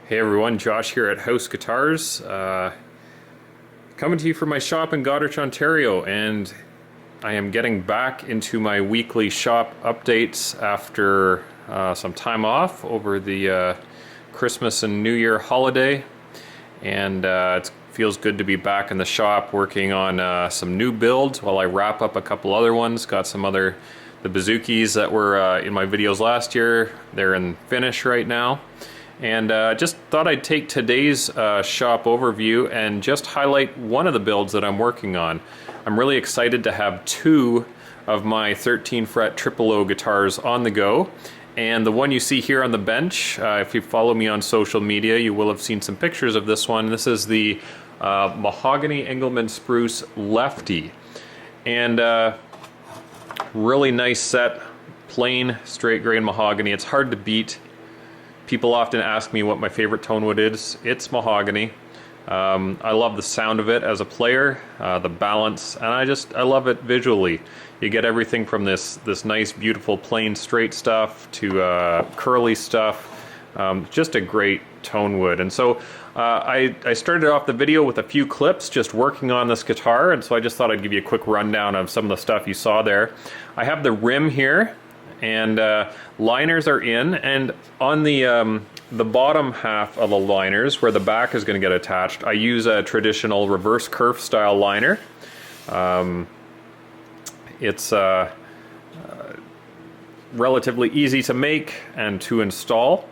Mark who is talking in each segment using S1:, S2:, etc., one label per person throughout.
S1: Hey everyone, Josh here at House Guitars, coming to you from my shop in Goderich, Ontario, and I am getting back into my weekly shop updates after some time off over the Christmas and New Year holiday, and it feels good to be back in the shop working on some new builds while I wrap up a couple other ones. Got some other, the Bazukis that were in my videos last year, they're in finish right now. And just thought I'd take today's shop overview and just highlight one of the builds that I'm working on. I'm really excited to have two of my 13 fret triple O guitars on the go. And the one you see here on the bench, if you follow me on social media, you will have seen some pictures of this one. This is the Mahogany Engelmann Spruce Lefty. And really nice set, plain straight grain mahogany. It's hard to beat. People often ask me what my favorite tone wood is. It's mahogany. I love the sound of it as a player, the balance, and I love it visually. You get everything from this nice, beautiful, plain, straight stuff to curly stuff. Just a great tone wood. And so I started off the video with a few clips just working on this guitar, and so I just thought I'd give you a quick rundown of some of the stuff you saw there. I have the rim here, and liners are in, and on the bottom half of the liners where the back is going to get attached, I use a traditional reverse kerf style liner. It's relatively easy to make and to install,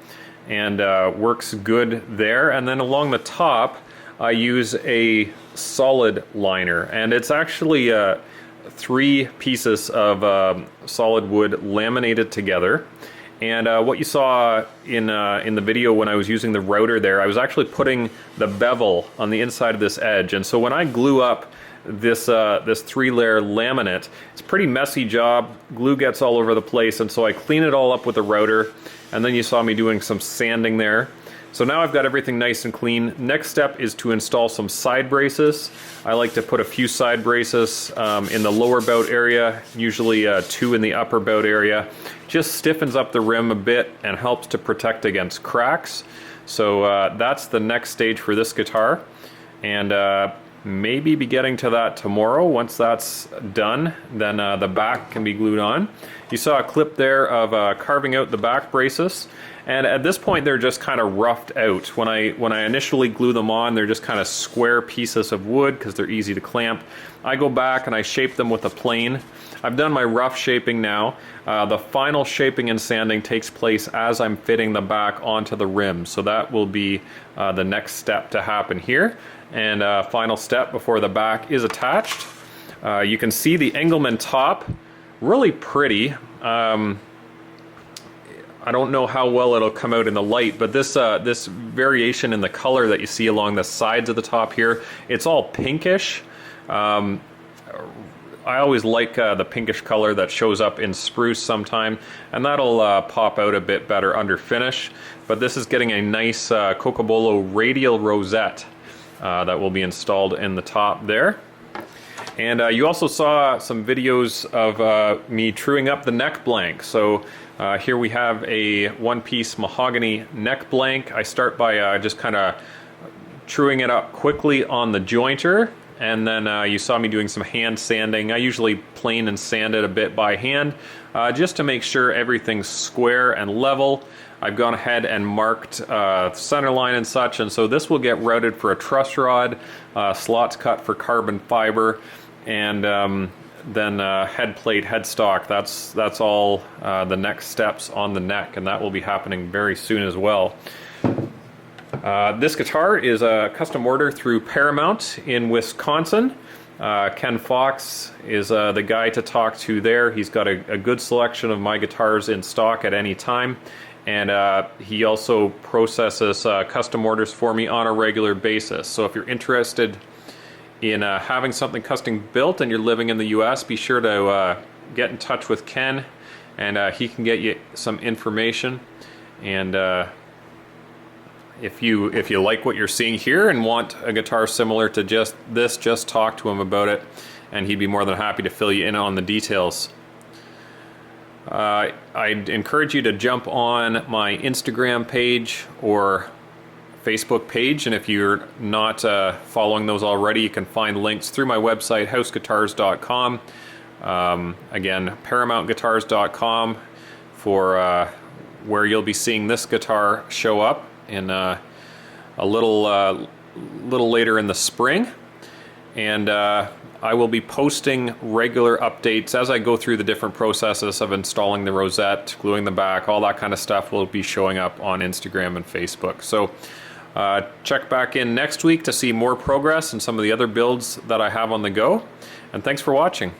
S1: and works good there. And then along the top I use a solid liner, and it's actually three pieces of solid wood laminated together. And what you saw in the video when I was using the router there, I was actually putting the bevel on the inside of this edge. And so when I glue up this three-layer laminate, it's a pretty messy job. Glue gets all over the place, and so I clean it all up with a router. And then you saw me doing some sanding there. So now I've got everything nice and clean. Next step is to install some side braces. I like to put a few side braces in the lower bout area, usually two in the upper bout area. Just stiffens up the rim a bit and helps to protect against cracks. So that's the next stage for this guitar. And maybe be getting to that tomorrow. Once that's done, then the back can be glued on. You saw a clip there of carving out the back braces. And at this point they're just kind of roughed out. When I initially glue them on, they're just kind of square pieces of wood because they're easy to clamp. I go back and I shape them with a plane. I've done my rough shaping now. The final shaping and sanding takes place as I'm fitting the back onto the rim. So that will be the next step to happen here. And final step before the back is attached. You can see the Engelmann top, really pretty. I don't know how well it'll come out in the light, but this variation in the color that you see along the sides of the top here, it's all pinkish. I always like the pinkish color that shows up in spruce sometime, and that'll pop out a bit better under finish. But this is getting a nice Cocobolo radial rosette that will be installed in the top there. And you also saw some videos of me truing up the neck blank. So here we have a one-piece mahogany neck blank. I start by just kind of truing it up quickly on the jointer, and then you saw me doing some hand sanding. I usually plane and sand it a bit by hand, just to make sure everything's square and level. I've gone ahead and marked center line and such, and so this will get routed for a truss rod, slots cut for carbon fiber, and then head plate, headstock. That's all the next steps on the neck, and that will be happening very soon as well. This guitar is a custom order through Paramount in Wisconsin. Ken Fox is the guy to talk to there. He's got a good selection of my guitars in stock at any time, and he also processes custom orders for me on a regular basis. So if you're interested in having something custom built and you're living in the US, be sure to get in touch with Ken, and he can get you some information. And if you like what you're seeing here and want a guitar similar to just this, just talk to him about it, and he'd be more than happy to fill you in on the details. I'd encourage you to jump on my Instagram page or Facebook page, and if you're not following those already, you can find links through my website, houseguitars.com. Again, paramountguitars.com for where you'll be seeing this guitar show up in a little later in the spring. And I will be posting regular updates as I go through the different processes of installing the rosette, gluing the back, all that kind of stuff will be showing up on Instagram and Facebook. So check back in next week to see more progress and some of the other builds that I have on the go. And thanks for watching.